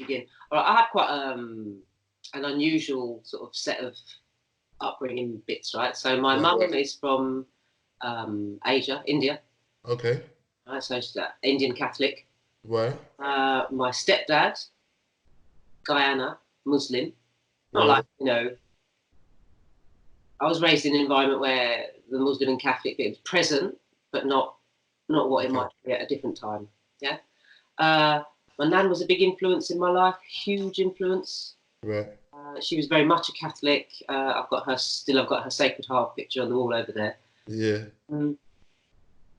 begin? All right, I had quite an unusual sort of set of upbringing bits, right? So my mum is from Asia, India. Okay. Right, so she's Indian Catholic. Right. My stepdad, Guyana, Muslim. Not Right. like, you know, I was raised in an environment where the Muslim and Catholic bit was present, but not what it might be at a different time. Yeah. My nan was a big influence in my life, huge influence. Right. She was very much a Catholic. I've got her Sacred Heart picture on the wall over there. Yeah.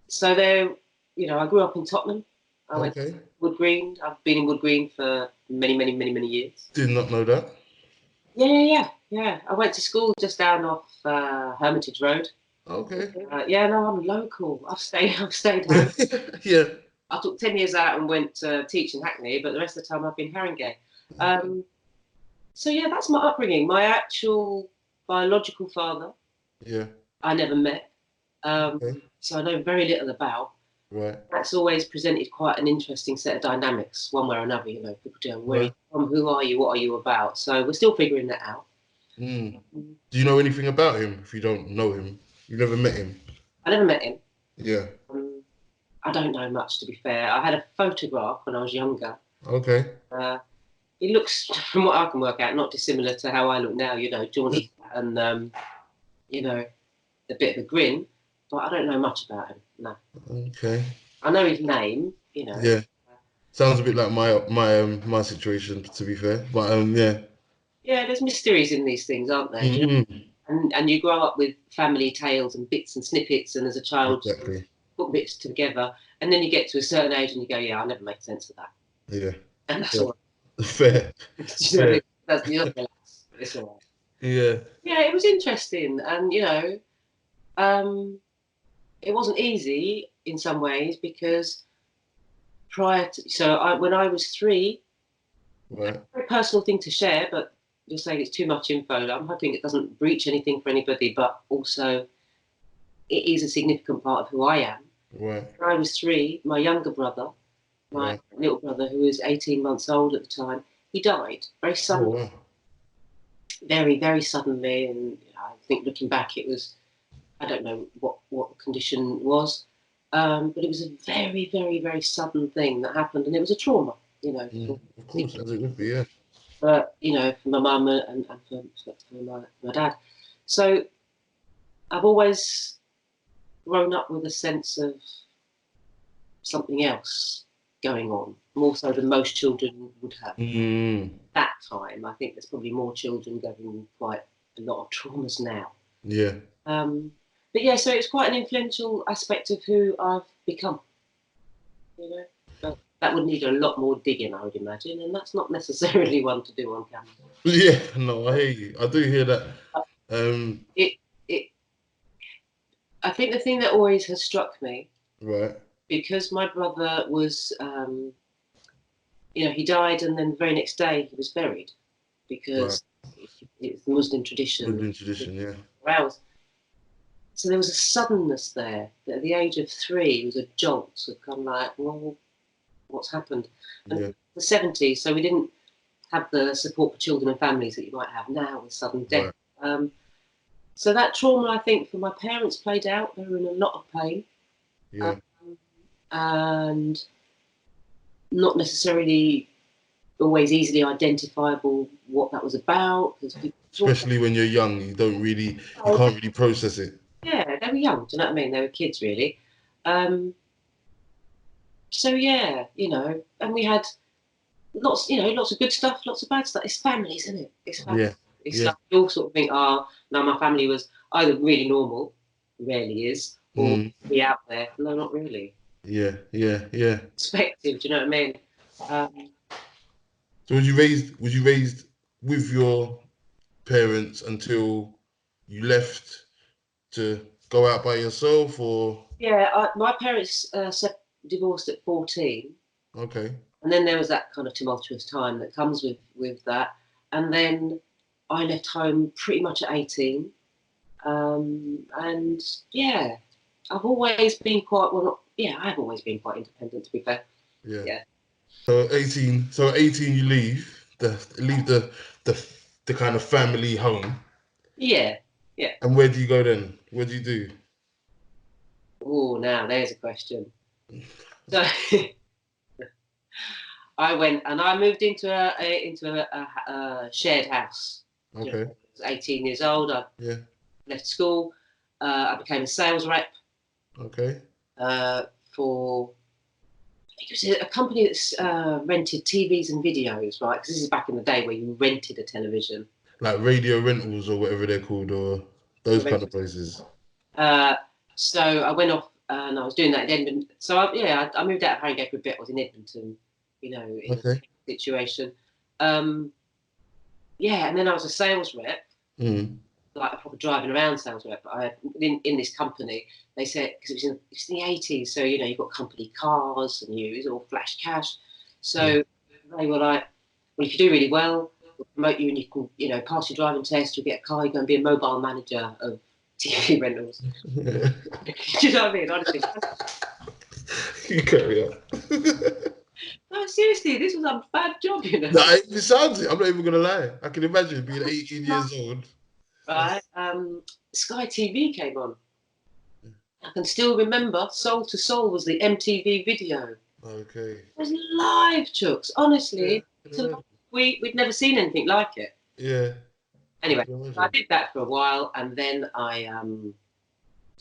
So there, you know, I grew up in Tottenham. I went Okay. to Wood Green. I've been in Wood Green for many years. Did not know that. Yeah. I went to school just down off Hermitage Road. Okay. No, I'm local. I've stayed home. Yeah. I took 10 years out and went to teach in Hackney, but the rest of the time I've been haringey. So yeah, that's my upbringing. My actual biological father, I never met. So I know very little about. Right. That's always presented quite an interesting set of dynamics, one way or another. You know, people do. Where are you from? Who are you? What are you about? So we're still figuring that out. Do you know anything about him? If you don't know him, you never met him. I never met him. Yeah. I don't know much, to be fair. I had a photograph when I was younger. Okay. He looks, from what I can work out, not dissimilar to how I look now. You know, jaunty and you know, a bit of a grin. But I don't know much about him. No. Okay. I know his name. You know. Yeah. Sounds a bit like my situation, to be fair. But yeah. Yeah, there's mysteries in these things, aren't there? You know? And you grow up with family tales and bits and snippets, and as a child, put bits together, and then you get to a certain age and you go, yeah, I never made sense of that. Yeah. And that's all right. Fair. Fair. That's the other relax. It's all right. Yeah. Yeah, it was interesting, and you know, it wasn't easy in some ways because when I was 3, Right. very personal thing to share, but you're saying it's too much info. I'm hoping it doesn't breach anything for anybody, but also it is a significant part of who I am. Right. When I was 3, my younger brother, my little brother, who was 18 months old at the time, he died very suddenly. Oh, wow. Very, very suddenly. And I think looking back, it was, I don't know what the condition was, but it was a very, very, very sudden thing that happened. And it was a trauma, you know. Of course, as it would be, yeah. But, you know, for my mum and for my dad. So I've always grown up with a sense of something else going on, more so than most children would have. That time, I think there's probably more children going quite a lot of traumas now. Yeah. But yeah, so it's quite an influential aspect of who I've become. You know, but that would need a lot more digging, I would imagine, and that's not necessarily one to do on camera. Yeah, no, I hear you. I do hear that. I think the thing that always has struck me, right, because my brother was, you know, he died, and then the very next day he was buried, because it's the Muslim tradition. Muslim tradition, yeah. Hours. So there was a suddenness there that at the age of 3 was a jolt of kind of like, well, what's happened? And the 70s, so we didn't have the support for children and families that you might have now with sudden death. Right. So that trauma, I think, for my parents played out. They were in a lot of pain. Yeah. And not necessarily always easily identifiable what that was about. Especially when you're young, you can't really process it. Yeah, they were young, do you know what I mean? They were kids, really. So yeah, you know, and we had lots of good stuff, lots of bad stuff. It's family, isn't it? It's family. Yeah. It's like you all sort of think, no, my family was either really normal, rarely is, or be out there. No, not really. Yeah. Perspective, do you know what I mean? So was you raised with your parents until you left to go out by yourself, or? Yeah, my parents divorced at 14. Okay. And then there was that kind of tumultuous time that comes with that. And then I left home pretty much at 18. And yeah, I've always been quite independent, to be fair. Yeah. So 18 you leave the kind of family home. Yeah. And where do you go then? What do you do? Oh, now there's a question. So I went and I moved into a shared house. Okay. I was 18 years old. I Yeah. left school. I became a sales rep Okay. for it was a company that's rented TVs and videos, right? Because this is back in the day where you rented a television. Like radio rentals or whatever they're called, or those kind of places. So I went off and I was doing that in Edmonton. So I moved out of Haringey for a bit. I was in Edmonton, in a situation. And then I was a sales rep, like a proper driving around sales rep. In this company, they said, because it's in the 80s, so you've got company cars and it was all flash cash. So they were like, well, if you do really well, we'll promote you and you can, pass your driving test, you'll get a car, you're going to be a mobile manager of TV rentals. Do you know what I mean? Honestly. You carry on. No, seriously, this was a bad job, No, it sounds it. I'm not even gonna lie. I can imagine being 18 years old. Right. Sky TV came on. I can still remember Soul to Soul was the MTV video. Okay. It was live, Chooks. Honestly, we'd never seen anything like it. Yeah. Anyway, I did that for a while, and then I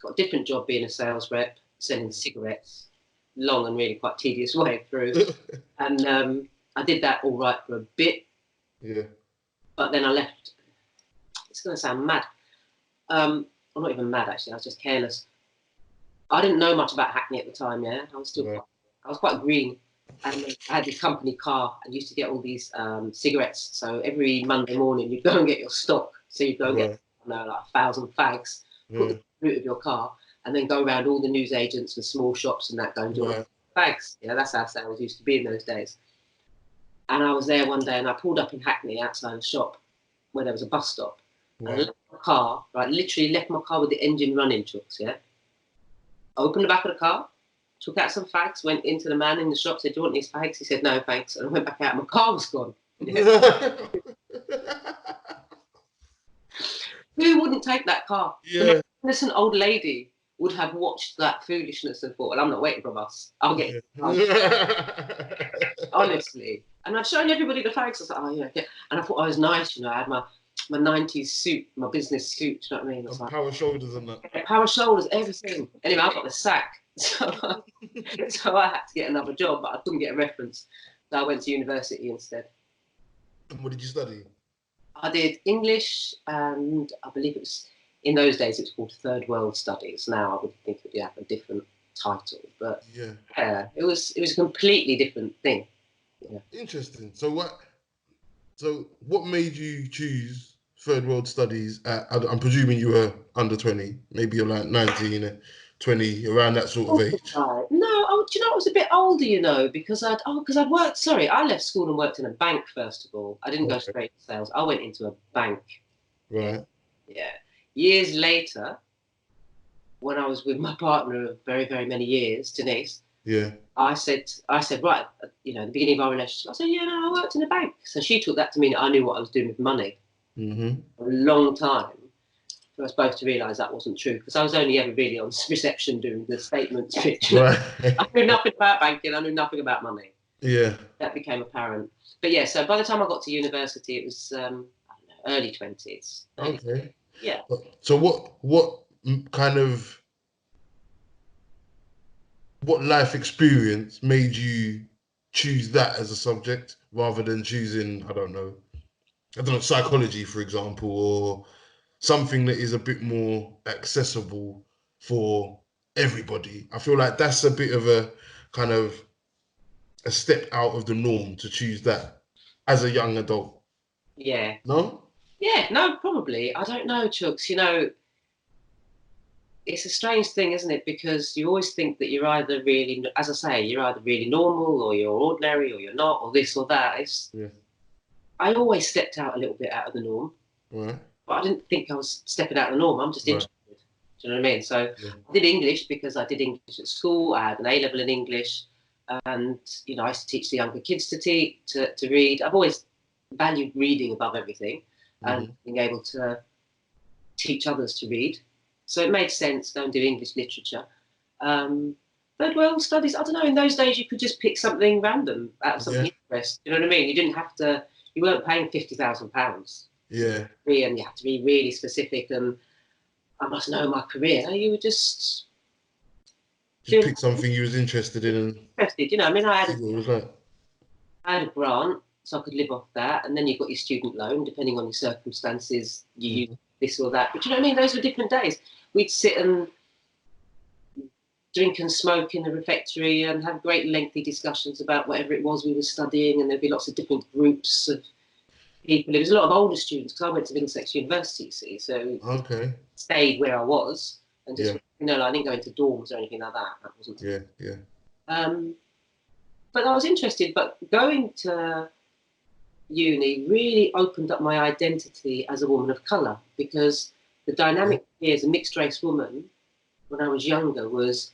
got a different job being a sales rep, selling cigarettes. Long and really quite tedious way through. And I did that all right for a bit. Yeah. But then I left. It's going to sound mad. I'm not even mad, actually. I was just careless. I didn't know much about Hackney at the time, yeah. I was quite green. And I had this company car and used to get all these cigarettes. So every Monday morning, you'd go and get your stock. So you'd go and get, like 1,000 fags, put them in the boot of your car, and then go around all the newsagents and small shops and that, go and do fags. That's how sales used to be in those days. And I was there one day and I pulled up in Hackney outside a shop where there was a bus stop. And I left my car, literally left my car with the engine running, Chooks, yeah? Opened the back of the car, took out some fags, went into the man in the shop, said, do you want these fags? He said, no, thanks. And I went back out and my car was gone. Who wouldn't take that car? Yeah. An old lady would have watched that foolishness and thought, well, I'm not waiting for a bus. I'll get it. Honestly. And I'd shown everybody the fags. I was like, oh, yeah. And I thought I was nice, I had my 90s suit, my business suit, do you know what I mean? And power shoulders and that. Power shoulders, everything. Anyway, I got the sack. So I had to get another job, but I couldn't get a reference. So I went to university instead. And what did you study? I did English, and I believe it was, in those days, it was called Third World Studies. Now I would think it would have a different title, but yeah, it was a completely different thing. Yeah. Interesting. So what made you choose Third World Studies? I'm presuming you were under 20, maybe you're like 19, 20, around that sort of age. No, do you know, I was a bit older, because I'd worked. Sorry, I left school and worked in a bank first of all. I didn't go straight to sales. I went into a bank. Right. Yeah. Years later, when I was with my partner of very, very many years, Denise. Yeah. I said, right, at the beginning of our relationship, I said, I worked in a bank. So she took that to mean I knew what I was doing with money. Mm-hmm. For a long time. I was supposed to realise that wasn't true, because I was only ever really on reception doing the statements pitch. Right. I knew nothing about banking. I knew nothing about money. Yeah. That became apparent. But yeah, so by the time I got to university, it was early 20s. Okay. Yeah. So what kind of life experience made you choose that as a subject rather than choosing, I don't know, psychology, for example, or something that is a bit more accessible for everybody? I feel like that's a bit of a kind of a step out of the norm to choose that as a young adult. Yeah. No? Yeah, no, probably. I don't know, Chooks. It's a strange thing, isn't it? Because you always think that you're either really, as I say, you're either really normal or you're ordinary or you're not, or this or that. I always stepped out a little bit out of the norm. Right. But I didn't think I was stepping out of the norm. I'm just interested. Do you know what I mean? So I did English because I did English at school. I had an A-level in English. And, you know, I used to teach the younger kids to read. I've always valued reading above everything, and being able to teach others to read. So it made sense go and do English literature. Third world studies, I don't know, in those days you could just pick something random out of something interest. You know what I mean? You didn't have to, you weren't paying £50,000. Yeah. And you had to be really specific, and I must know my career. You were just pick something you was interested in and interested. You know, I mean, I had a grant, so I could live off that, and then you've got your student loan, depending on your circumstances, you use this or that. But you know what I mean? Those were different days. We'd sit and drink and smoke in the refectory and have great lengthy discussions about whatever it was we were studying, and there'd be lots of different groups of people. There was a lot of older students because I went to Middlesex University, you see, so stayed where I was and just, you know, I didn't go into dorms or anything like that. That wasn't. But I was interested. But going to uni really opened up my identity as a woman of colour, because the dynamic here as a mixed race woman when I was younger was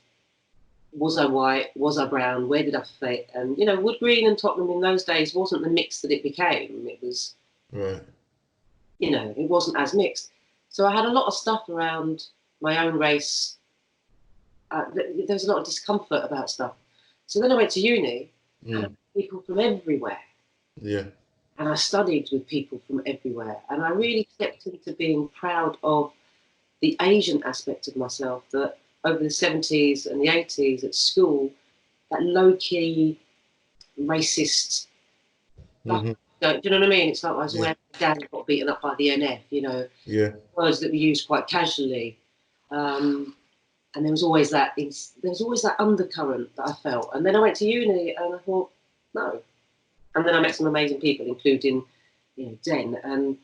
I white, was I brown, where did I fit? And, you know, Wood Green and Tottenham in those days wasn't the mix that it became. It was, you know, it wasn't as mixed. So I had a lot of stuff around my own race. There was a lot of discomfort about stuff. So then I went to uni, and I had people from everywhere. Yeah. And I studied with people from everywhere. And I really stepped into being proud of the Asian aspect of myself, that over the 70s and the 80s at school, that low-key racist stuff. Do you know what I mean? It's like I was wearing dad got beaten up by the NF, you know, words that were used quite casually. And there was always that undercurrent that I felt. And then I went to uni and I thought, no. And then I met some amazing people, including, you know, Den, and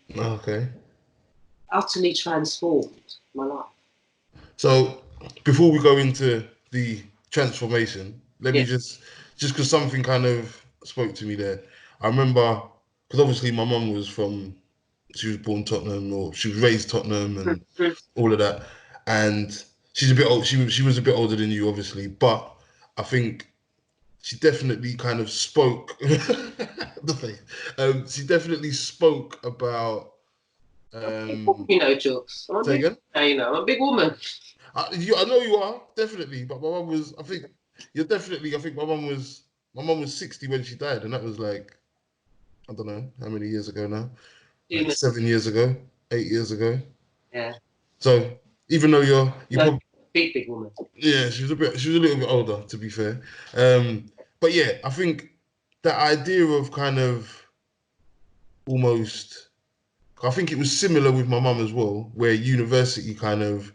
utterly transformed my life. So before we go into the transformation, let me just because something kind of spoke to me there. I remember, because obviously my mum was she was born Tottenham, or she was raised Tottenham and all of that. And she's a bit old. She was a bit older than you, obviously, but I think she definitely kind of spoke. She definitely spoke about. You know, Jokes. Say again? You know, I'm a big woman. I know you are, definitely, but my mum was. I think you're definitely. I think my mum was 60 when she died, and that was like, I don't know how many years ago now. Like 7 years ago, 8 years ago. Yeah. So even though you're probably big woman. Yeah, she was a little bit older, to be fair. But yeah, I think that idea of kind of almost, I think it was similar with my mum as well, where university kind of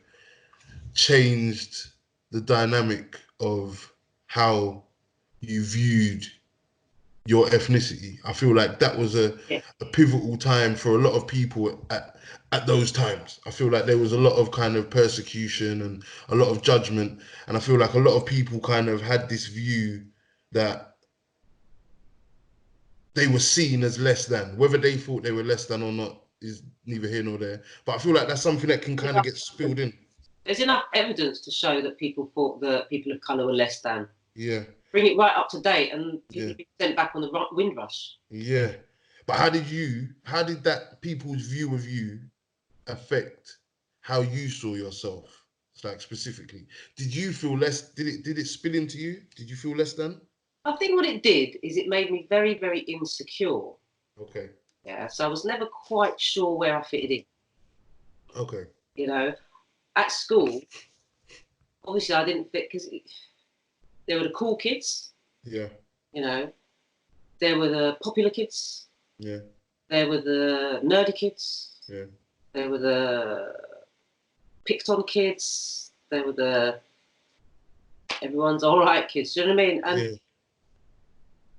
changed the dynamic of how you viewed your ethnicity. I feel like that was a pivotal time for a lot of people at those times. I feel like there was a lot of kind of persecution and a lot of judgment, and I feel like a lot of people kind of had this view that they were seen as less than. Whether they thought they were less than or not is neither here nor there. But I feel like that's something that can kind of get spilled in. There's enough evidence to show that people thought that people of colour were less than. Yeah. Bring it right up to date, and people be sent back on the Windrush. Yeah. But how did that people's view of you affect how you saw yourself? Like specifically, did you feel less? Did it spill into you? Did you feel less than? I think what it did is it made me very, very insecure. Okay. Yeah. So I was never quite sure where I fitted in. Okay. You know, at school, obviously I didn't fit because there were the cool kids. Yeah. You know, there were the popular kids. Yeah. There were the nerdy kids. Yeah. There were the picked on kids. There were the everyone's all right kids. Do you know what I mean? And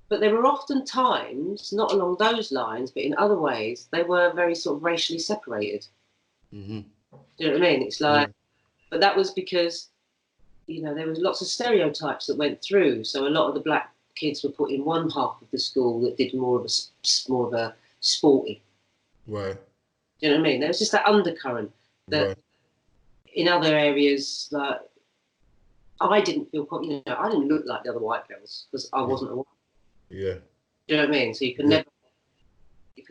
but there were often times, not along those lines, but in other ways, they were very sort of racially separated. Do you know what I mean? It's like, but that was because, you know, there was lots of stereotypes that went through. So a lot of the black kids were put in one half of the school that did more of a sporty. Right. Do you know what I mean? There was just that undercurrent that in other areas, like I didn't feel, I didn't look like the other white girls because I wasn't a white. Yeah. Do you know what I mean? So you can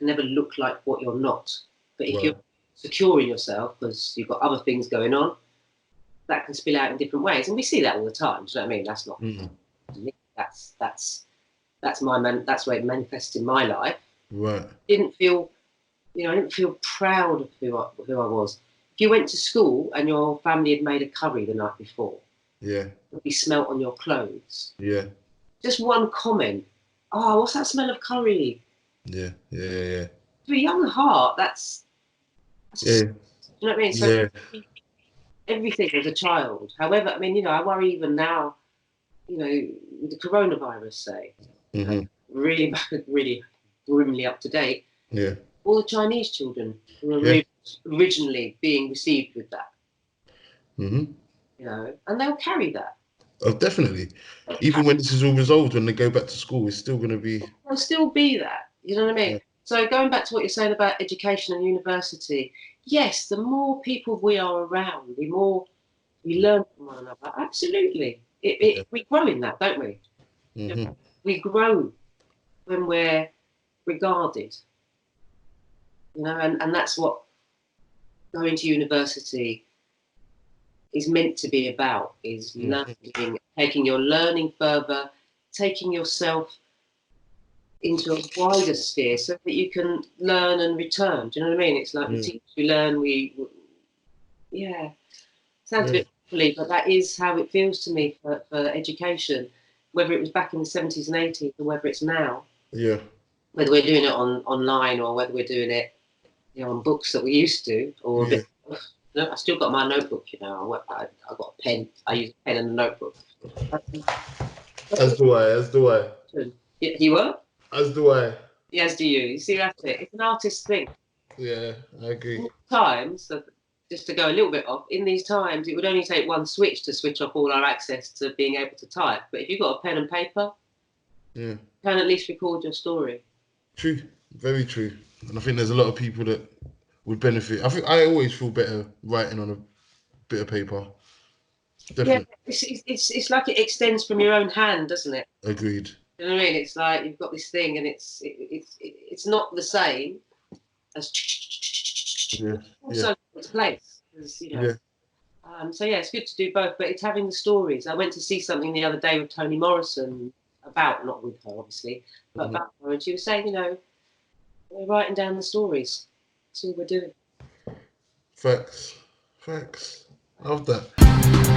never look like what you're not. But if you're secure in yourself because you've got other things going on, that can spill out in different ways, and we see that all the time. Do you know what I mean? That's not me. That's my man. That's where it manifests in my life. Right. I didn't feel proud of who I was. If you went to school and your family had made a curry the night before, it would be smelt on your clothes. Yeah. Just one comment. Oh, what's that smell of curry? Yeah. To a young heart, that's you know what I mean? So everything as a child. However, I mean, I worry even now, with the coronavirus, say, really grimly up to date. Yeah. All the Chinese children who were originally being received with that. And they'll carry that. Oh, definitely. Even when this is all resolved, when they go back to school, it's still going to be. There'll still be that. You know what I mean? Yeah. So going back to what you're saying about education and university, yes, the more people we are around, the more we learn from one another. Absolutely. We grow in that, don't we? We grow when we're regarded. And that's what going to university is meant to be about, is learning, taking your learning further, taking yourself into a wider sphere so that you can learn and return. Do you know what I mean? It's like we teach, we learn, sounds a bit silly, but that is how it feels to me for education, whether it was back in the 70s and 80s or whether it's now. Yeah. Whether we're doing it online or whether we're doing it on books that we used to, or I still got my notebook, I got a pen. I use a pen and a notebook. As do I. You what? As do I. Yes, do you? You see, that's it. It's an artist's thing. Yeah, I agree. Times, just to go a little bit off, in these times, it would only take one switch to switch off all our access to being able to type. But if you've got a pen and paper, you can at least record your story. True. Very true. And I think there's a lot of people that would benefit. I think I always feel better writing on a bit of paper. Definitely. Yeah, it's like it extends from your own hand, doesn't it? Agreed. You know what I mean? It's like you've got this thing, and it's not the same as also its place. So it's good to do both, but it's having the stories. I went to see something the other day with Toni Morrison not with her obviously, but about her, and she was saying, we're writing down the stories. That's all we're doing. Facts. Love that.